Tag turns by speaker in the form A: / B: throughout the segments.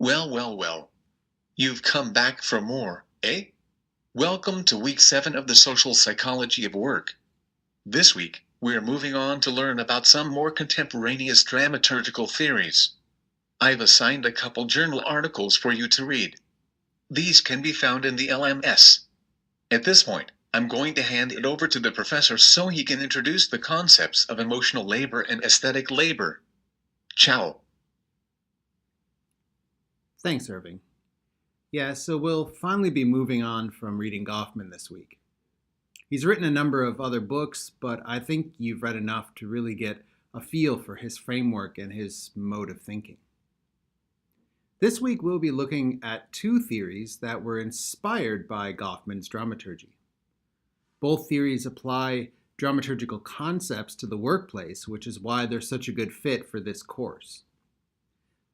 A: Well, well, well. You've come back for more, eh? Welcome to week 7 of the social psychology of work. This week, we're moving on to learn about some more contemporaneous dramaturgical theories. I've assigned a couple journal articles for you to read. These can be found in the LMS. At this point, I'm going to hand it over to the professor so he can introduce the concepts of emotional labor and aesthetic labor. Ciao.
B: Thanks, Irving. Yeah, so we'll finally be moving on from reading Goffman this week. He's written a number of other books, but I think you've read enough to really get a feel for his framework and his mode of thinking. This week we'll be looking at two theories that were inspired by Goffman's dramaturgy. Both theories apply dramaturgical concepts to the workplace, which is why they're such a good fit for this course.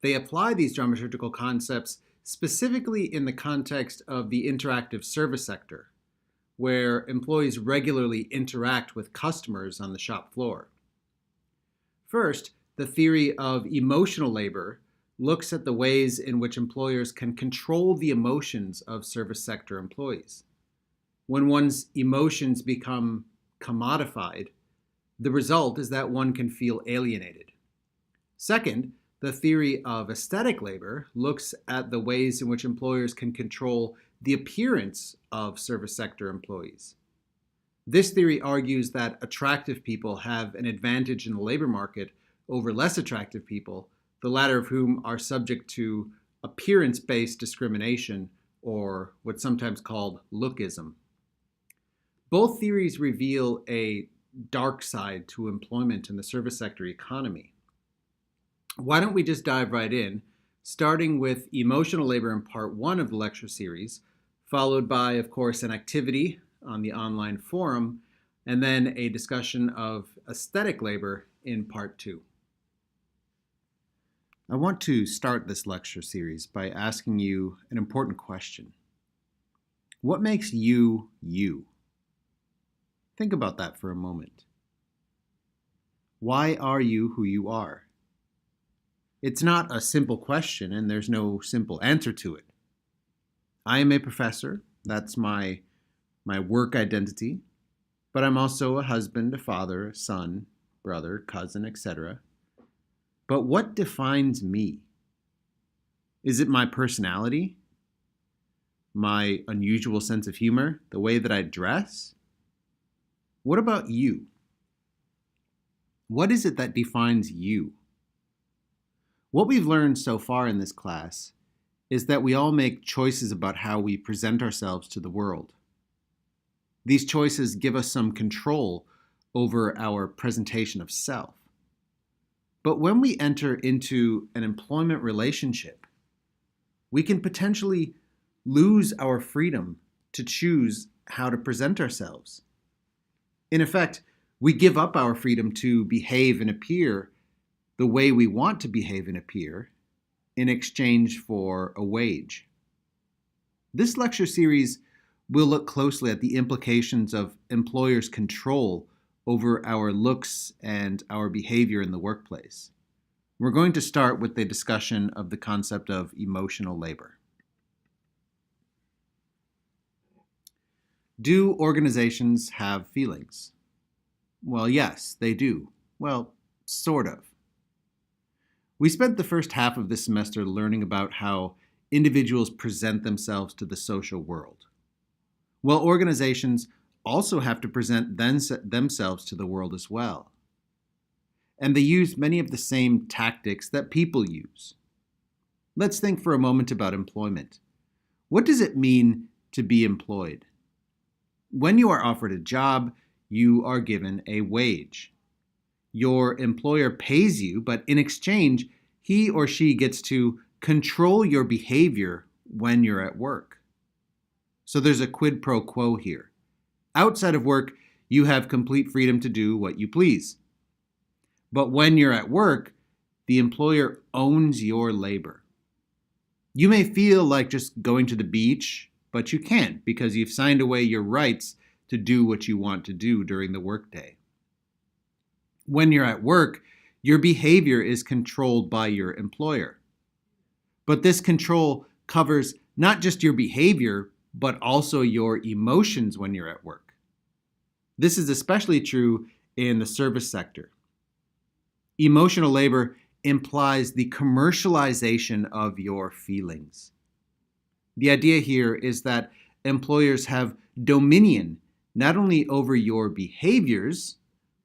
B: They apply these dramaturgical concepts specifically in the context of the interactive service sector, where employees regularly interact with customers on the shop floor. First, the theory of emotional labor looks at the ways in which employers can control the emotions of service sector employees. When one's emotions become commodified, the result is that one can feel alienated. Second, the theory of aesthetic labor looks at the ways in which employers can control the appearance of service sector employees. This theory argues that attractive people have an advantage in the labor market over less attractive people, the latter of whom are subject to appearance-based discrimination, or what's sometimes called lookism. Both theories reveal a dark side to employment in the service sector economy. Why don't we just dive right in, starting with emotional labor in part 1 of the lecture series, followed by, of course, an activity on the online forum, and then a discussion of aesthetic labor in part 2. I want to start this lecture series by asking you an important question. What makes you, you? Think about that for a moment. Why are you who you are? It's not a simple question, and there's no simple answer to it. I am a professor. That's my work identity. But I'm also a husband, a father, a son, brother, cousin, etc. But what defines me? Is it my personality? My unusual sense of humor? The way that I dress? What about you? What is it that defines you? What we've learned so far in this class is that we all make choices about how we present ourselves to the world. These choices give us some control over our presentation of self. But when we enter into an employment relationship, we can potentially lose our freedom to choose how to present ourselves. In effect, we give up our freedom to behave and appear the way we want to behave and appear in exchange for a wage. This lecture series will look closely at the implications of employers' control over our looks and our behavior in the workplace. We're going to start with a discussion of the concept of emotional labor. Do organizations have feelings? Well, yes, they do. Well, sort of. We spent the first half of this semester learning about how individuals present themselves to the social world. Well, organizations also have to present themselves to the world as well. And they use many of the same tactics that people use. Let's think for a moment about employment. What does it mean to be employed? When you are offered a job, you are given a wage. Your employer pays you, but in exchange, he or she gets to control your behavior when you're at work. So there's a quid pro quo here. Outside of work, you have complete freedom to do what you please. But when you're at work, the employer owns your labor. You may feel like just going to the beach, but you can't because you've signed away your rights to do what you want to do during the workday. When you're at work, your behavior is controlled by your employer. But this control covers not just your behavior, but also your emotions when you're at work. This is especially true in the service sector. Emotional labor implies the commercialization of your feelings. The idea here is that employers have dominion not only over your behaviors,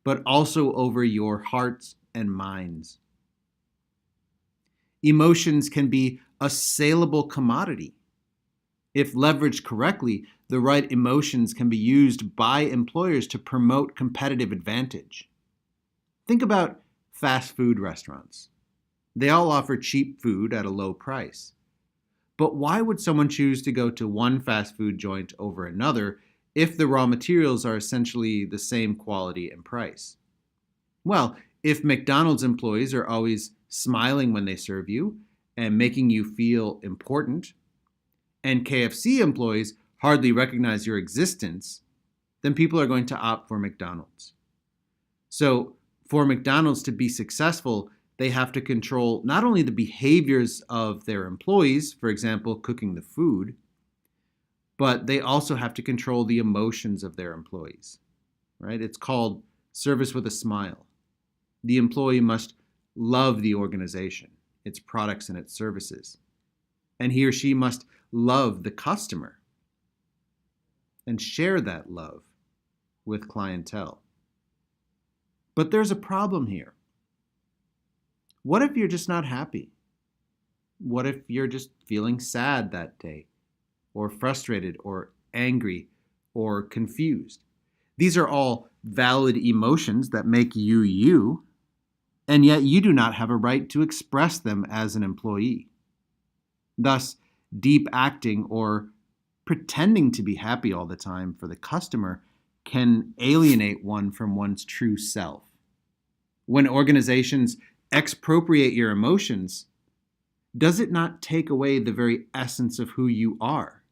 B: but also over your hearts and minds. Emotions can be a saleable commodity. If leveraged correctly, the right emotions can be used by employers to promote competitive advantage. Think about fast food restaurants. They all offer cheap food at a low price. But why would someone choose to go to one fast food joint over another if the raw materials are essentially the same quality and price? Well, if McDonald's employees are always smiling when they serve you and making you feel important, and KFC employees hardly recognize your existence, then people are going to opt for McDonald's. So, for McDonald's to be successful, they have to control not only the behaviors of their employees, for example, cooking the food, but they also have to control the emotions of their employees, right? It's called service with a smile. The employee must love the organization, its products and its services. And he or she must love the customer and share that love with clientele. But there's a problem here. What if you're just not happy? What if you're just feeling sad that day, or frustrated, or angry, or confused? These are all valid emotions that make you you, and yet you do not have a right to express them as an employee. Thus, deep acting or pretending to be happy all the time for the customer can alienate one from one's true self. When organizations expropriate your emotions, does it not take away the very essence of who you are?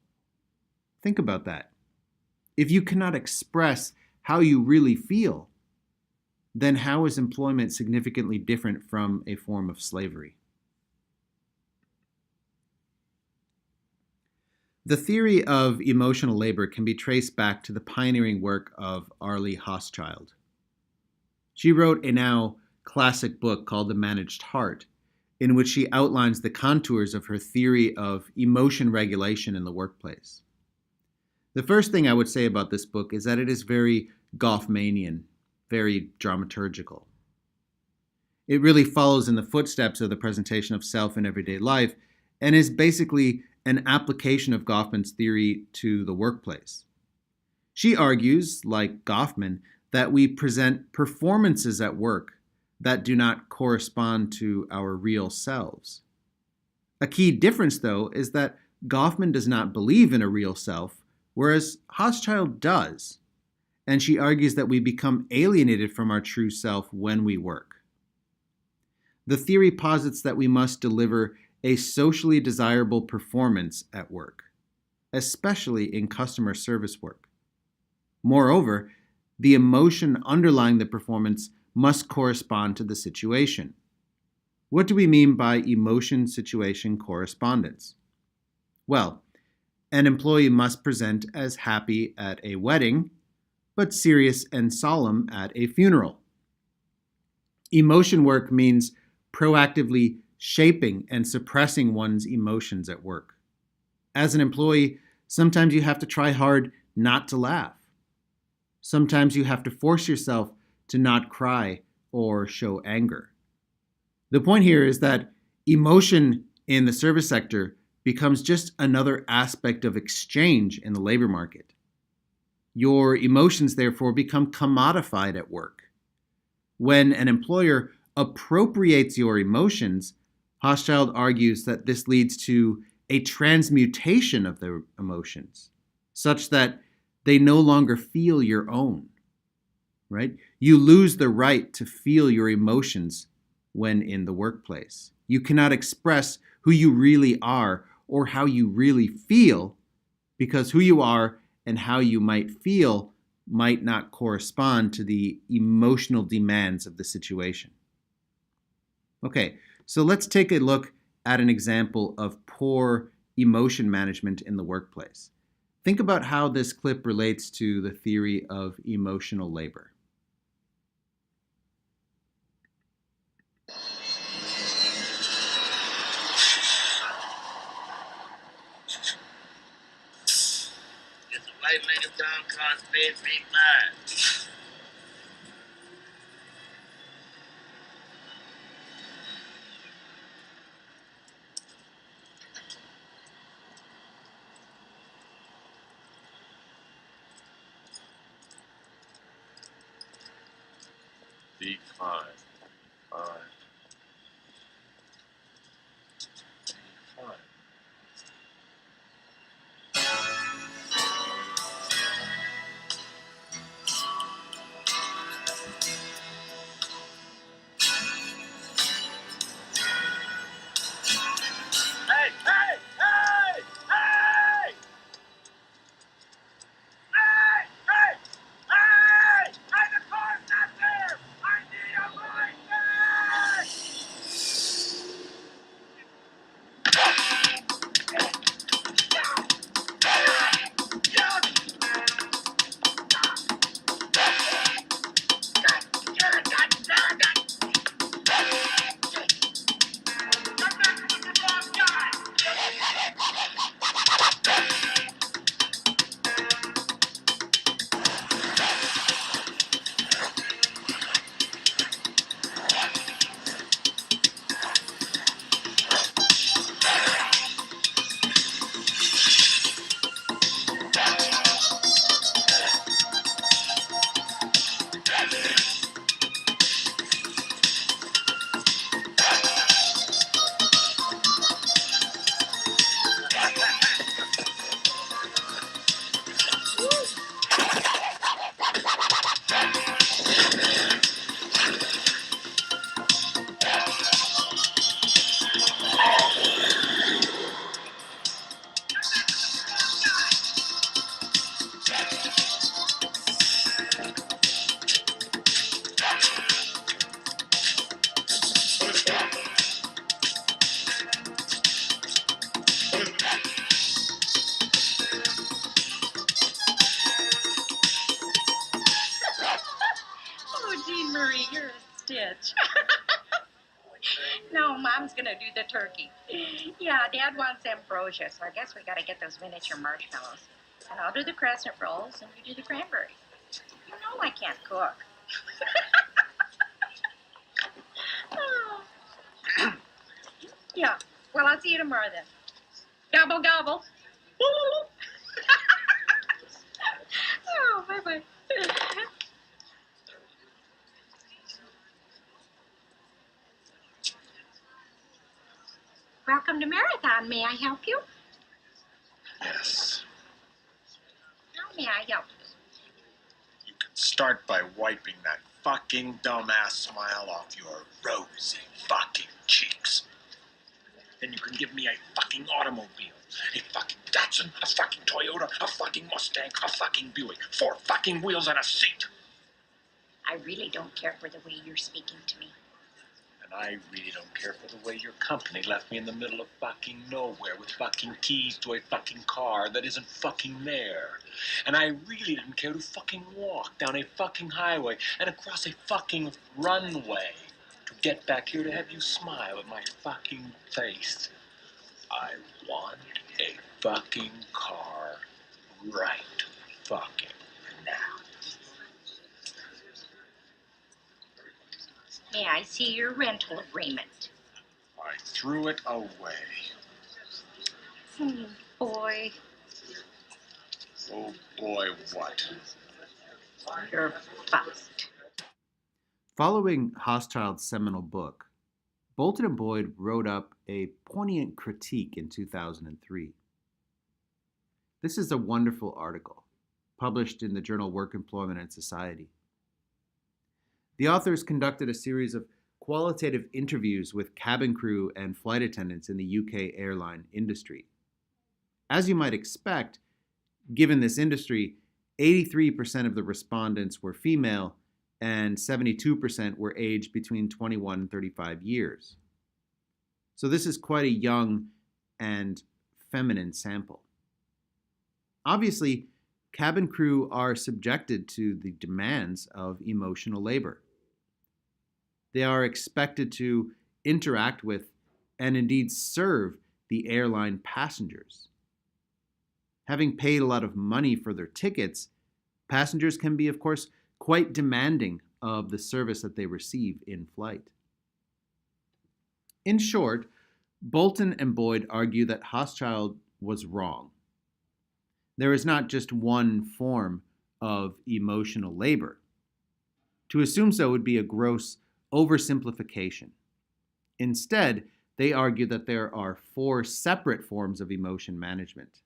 B: Think about that. If you cannot express how you really feel, then how is employment significantly different from a form of slavery? The theory of emotional labor can be traced back to the pioneering work of Arlie Hochschild. She wrote a now classic book called The Managed Heart, in which she outlines the contours of her theory of emotion regulation in the workplace. The first thing I would say about this book is that it is very Goffmanian, very dramaturgical. It really follows in the footsteps of the presentation of self in everyday life and is basically an application of Goffman's theory to the workplace. She argues, like Goffman, that we present performances at work that do not correspond to our real selves. A key difference, though, is that Goffman does not believe in a real self, whereas Hochschild does. And she argues that we become alienated from our true self when we work. The theory posits that we must deliver a socially desirable performance at work, especially in customer service work. Moreover, the emotion underlying the performance must correspond to the situation. What do we mean by emotion-situation correspondence? Well, an employee must present as happy at a wedding, but serious and solemn at a funeral. Emotion work means proactively shaping and suppressing one's emotions at work. As an employee, sometimes you have to try hard not to laugh. Sometimes you have to force yourself to not cry or show anger. The point here is that emotion in the service sector becomes just another aspect of exchange in the labor market. Your emotions, therefore, become commodified at work. When an employer appropriates your emotions, Hochschild argues that this leads to a transmutation of their emotions, such that they no longer feel your own, right? You lose the right to feel your emotions when in the workplace. You cannot express who you really are or how you really feel, because who you are and how you might feel might not correspond to the emotional demands of the situation. Okay, so let's take a look at an example of poor emotion management in the workplace. Think about how this clip relates to the theory of emotional labor.
C: It's a white man down called Space 35.
A: D5. 5. D5.
C: Hey, hey, hey, hey! Hey, hey, hey! Hey, the car's not there! I need a license!
D: Oh, Jean Marie, you're a stitch. No, Mom's gonna do the turkey. Yeah, Dad wants ambrosia, so I guess we gotta get those miniature marshmallows. And I'll do the crescent rolls, and you do the cranberries. You know I can't cook. Oh. Yeah, well, I'll see you tomorrow then. Gobble, gobble. Oh, bye-bye. Welcome to Marathon. May I help you?
A: Yes.
D: How may I help you?
A: You can start by wiping that fucking dumbass smile off your rosy fucking cheeks. Then you can give me a fucking automobile. A fucking Datsun, a fucking Toyota, a fucking Mustang, a fucking Buick. 4 fucking wheels and a seat.
D: I really don't care for the way you're speaking to me.
A: And I really don't care for the way your company left me in the middle of fucking nowhere with fucking keys to a fucking car that isn't fucking there. And I really didn't care to fucking walk down a fucking highway and across a fucking runway to get back here to have you smile at my fucking face. I want a fucking car right fucking now.
D: May I see your rental agreement?
A: I threw it away.
D: Boy,
A: Oh boy, what?
D: you're fussed.
B: Following Hochschild's seminal book, Bolton and Boyd wrote up a poignant critique in 2003. This is a wonderful article, published in the journal Work, Employment, and Society. The authors conducted a series of qualitative interviews with cabin crew and flight attendants in the UK airline industry. As you might expect, given this industry, 83% of the respondents were female and 72% were aged between 21 and 35 years. So this is quite a young and feminine sample. Obviously, cabin crew are subjected to the demands of emotional labor. They are expected to interact with and indeed serve the airline passengers. Having paid a lot of money for their tickets, passengers can be, of course, quite demanding of the service that they receive in flight. In short, Bolton and Boyd argue that Hochschild was wrong. There is not just one form of emotional labor. To assume so would be a gross oversimplification. Instead, they argue that there are 4 separate forms of emotion management.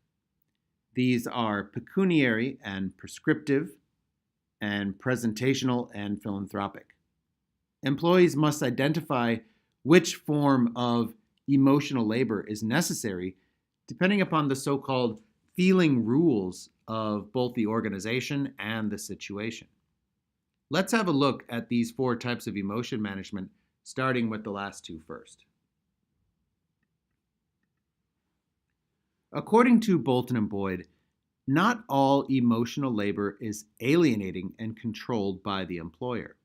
B: These are pecuniary and prescriptive, and presentational and philanthropic. Employees must identify which form of emotional labor is necessary depending upon the so-called feeling rules of both the organization and the situation. Let's have a look at these 4 types of emotion management, starting with the last 2 first. According to Bolton and Boyd, not all emotional labor is alienating and controlled by the employer.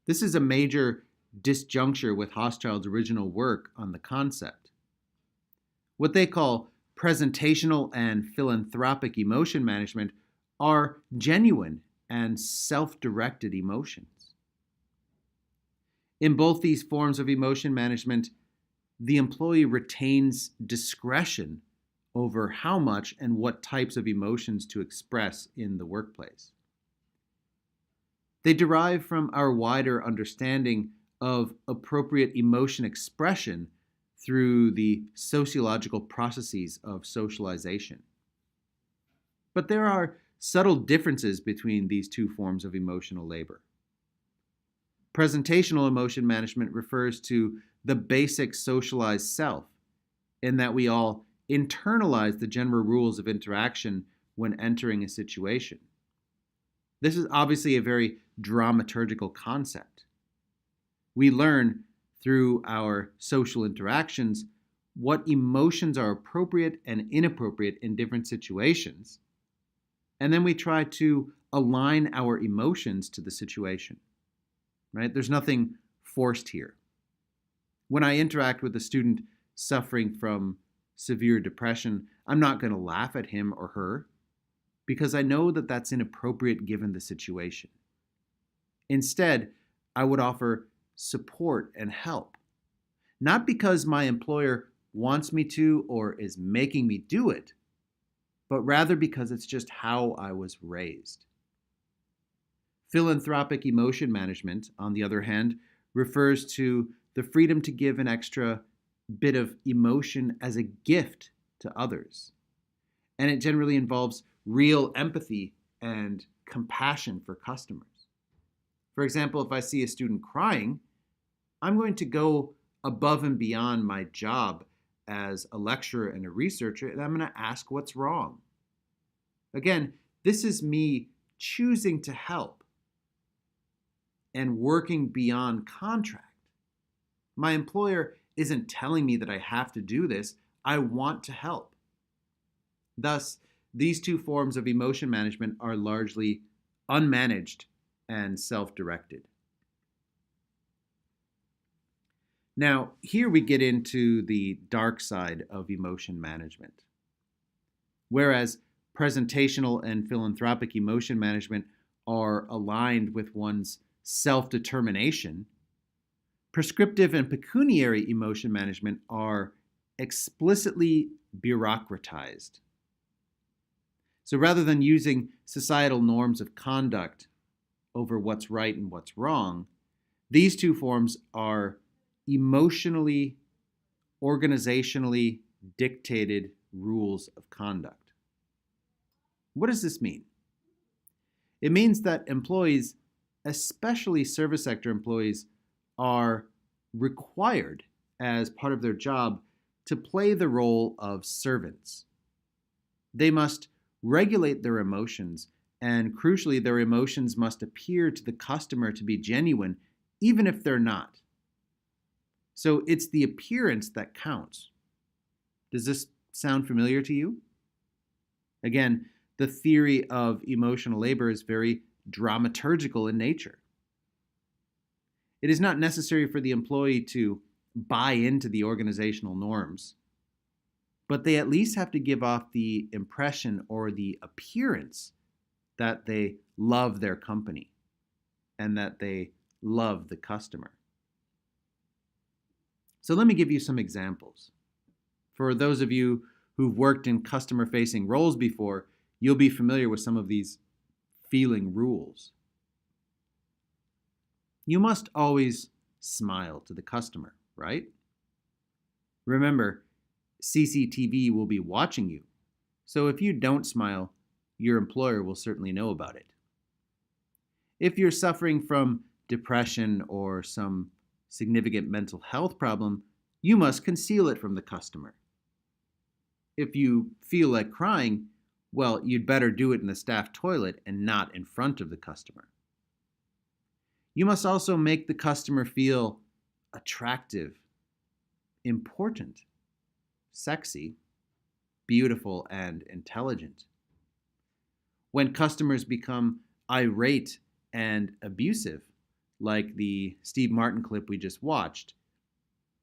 B: This is a major disjuncture with Hochschild's original work on the concept. What they call presentational and philanthropic emotion management are genuine and self-directed emotions. In both these forms of emotion management, the employee retains discretion over how much and what types of emotions to express in the workplace. They derive from our wider understanding of appropriate emotion expression through the sociological processes of socialization. But there are subtle differences between these 2 forms of emotional labor. Presentational emotion management refers to the basic socialized self, in that we all internalize the general rules of interaction when entering a situation. This is obviously a very dramaturgical concept. We learn through our social interactions what emotions are appropriate and inappropriate in different situations, and then we try to align our emotions to the situation. Right? There's nothing forced here. When I interact with a student suffering from severe depression, I'm not going to laugh at him or her because I know that that's inappropriate given the situation. Instead, I would offer support and help, not because my employer wants me to or is making me do it, but rather because it's just how I was raised. Philanthropic emotion management, on the other hand, refers to the freedom to give an extra bit of emotion as a gift to others. And it generally involves real empathy and compassion for customers. For example, if I see a student crying, I'm going to go above and beyond my job as a lecturer and a researcher, and I'm going to ask what's wrong. Again, this is me choosing to help and working beyond contract. My employer isn't telling me that I have to do this. I want to help. Thus, these 2 forms of emotion management are largely unmanaged and self-directed. Now, here we get into the dark side of emotion management. Whereas presentational and philanthropic emotion management are aligned with one's self-determination, prescriptive and pecuniary emotion management are explicitly bureaucratized. So rather than using societal norms of conduct over what's right and what's wrong, these 2 forms are emotionally, organizationally dictated rules of conduct. What does this mean? It means that employees, especially service sector employees, are required as part of their job to play the role of servants. They must regulate their emotions, and crucially, their emotions must appear to the customer to be genuine, even if they're not. So it's the appearance that counts. Does this sound familiar to you? Again, the theory of emotional labor is very dramaturgical in nature. It is not necessary for the employee to buy into the organizational norms, but they at least have to give off the impression or the appearance that they love their company and that they love the customer. So let me give you some examples. For those of you who've worked in customer-facing roles before, you'll be familiar with some of these feeling rules. You must always smile to the customer, right? Remember, CCTV will be watching you, so if you don't smile, your employer will certainly know about it. If you're suffering from depression or some significant mental health problem, you must conceal it from the customer. If you feel like crying, well, you'd better do it in the staff toilet and not in front of the customer. You must also make the customer feel attractive, important, sexy, beautiful, and intelligent. When customers become irate and abusive, like the Steve Martin clip we just watched,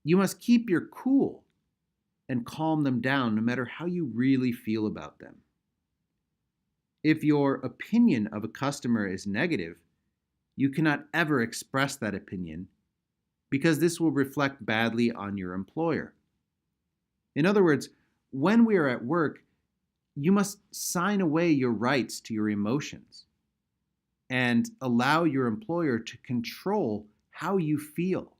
B: you must keep your cool and calm them down no matter how you really feel about them. If your opinion of a customer is negative, you cannot ever express that opinion because this will reflect badly on your employer. In other words, when we are at work, you must sign away your rights to your emotions and allow your employer to control how you feel.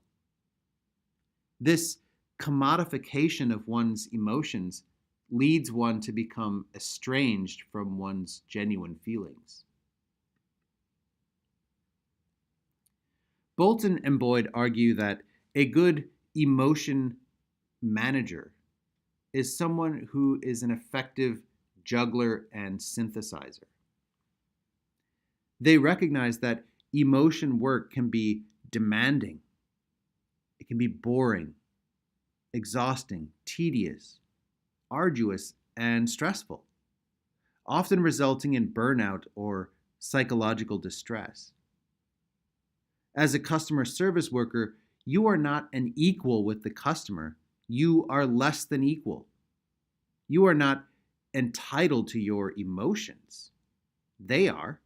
B: This commodification of one's emotions leads one to become estranged from one's genuine feelings. Bolton and Boyd argue that a good emotion manager is someone who is an effective juggler and synthesizer. They recognize that emotion work can be demanding, it can be boring, exhausting, tedious, arduous, and stressful, often resulting in burnout or psychological distress. As a customer service worker, you are not an equal with the customer. You are less than equal. You are not entitled to your emotions. They are.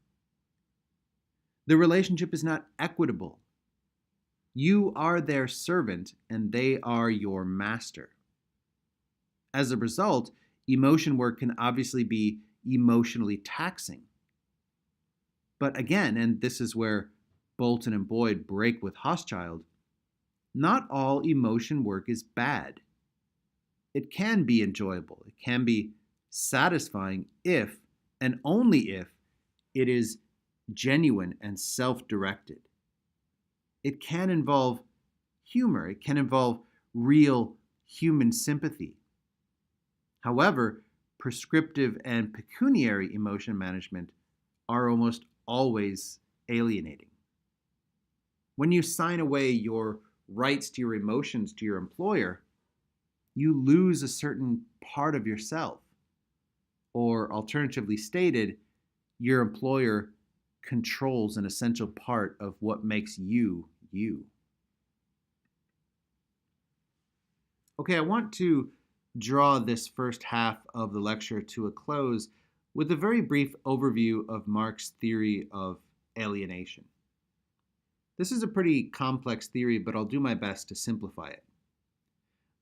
B: The relationship is not equitable. You are their servant and they are your master. As a result, emotion work can obviously be emotionally taxing. But again, and this is where Bolton and Boyd break with Hochschild, not all emotion work is bad. It can be enjoyable. It can be satisfying if, and only if, it is genuine and self-directed. It can involve humor. It can involve real human sympathy. However, prescriptive and pecuniary emotion management are almost always alienating. When you sign away your rights to your emotions to your employer, you lose a certain part of yourself. Or alternatively stated, your employer controls an essential part of what makes you, you. Okay, I want to draw this first half of the lecture to a close with a very brief overview of Marx's theory of alienation. This is a pretty complex theory, but I'll do my best to simplify it.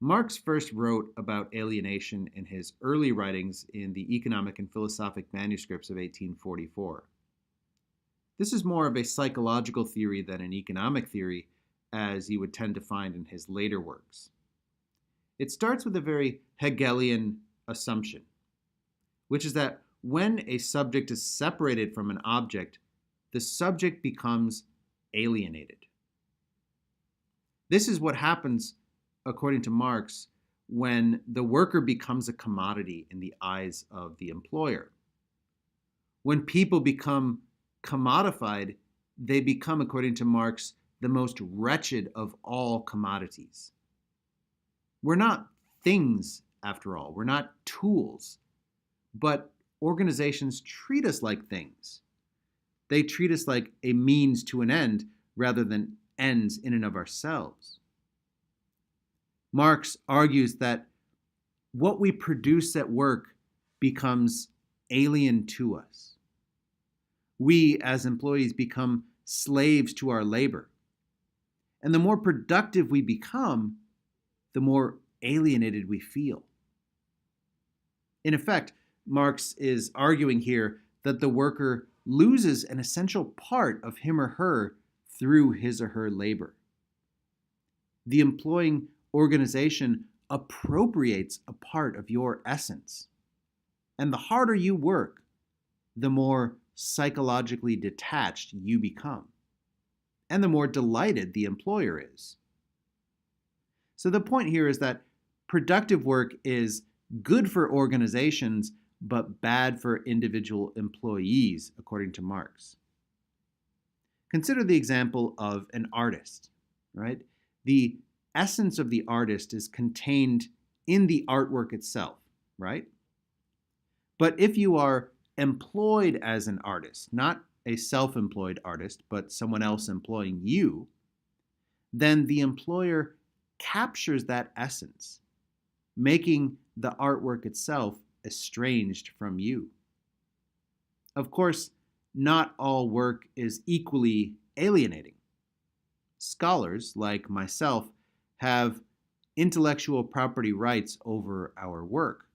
B: Marx first wrote about alienation in his early writings in the Economic and Philosophic Manuscripts of 1844. This is more of a psychological theory than an economic theory, as you would tend to find in his later works. It starts with a very Hegelian assumption, which is that when a subject is separated from an object, the subject becomes alienated. This is what happens, according to Marx, when the worker becomes a commodity in the eyes of the employer. When people become commodified, they become, according to Marx, the most wretched of all commodities. We're not things, after all. We're not tools. But organizations treat us like things. They treat us like a means to an end rather than ends in and of ourselves. Marx argues that what we produce at work becomes alien to us. We, as employees, become slaves to our labor. And the more productive we become, the more alienated we feel. In effect, Marx is arguing here that the worker loses an essential part of him or her through his or her labor. The employing organization appropriates a part of your essence. And the harder you work, the more psychologically detached you become, and the more delighted the employer is. So the point here is that productive work is good for organizations, but bad for individual employees, according to Marx. Consider the example of an artist, right? The essence of the artist is contained in the artwork itself, right? But if you are employed as an artist, not a self-employed artist, but someone else employing you, then the employer captures that essence, making the artwork itself estranged from you. Of course, not all work is equally alienating. Scholars, like myself, have intellectual property rights over our work.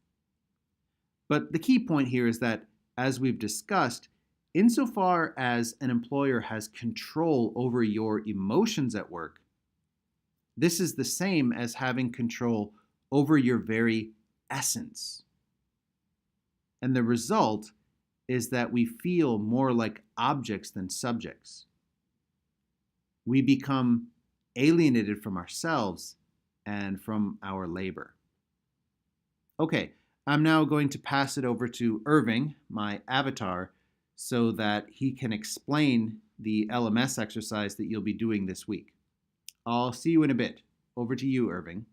B: But the key point here is that, as we've discussed, insofar as an employer has control over your emotions at work, this is the same as having control over your very essence. And the result is that we feel more like objects than subjects. We become alienated from ourselves and from our labor. Okay, I'm now going to pass it over to Irving, my avatar, so that he can explain the LMS exercise that you'll be doing this week. I'll see you in a bit. Over to you, Irving.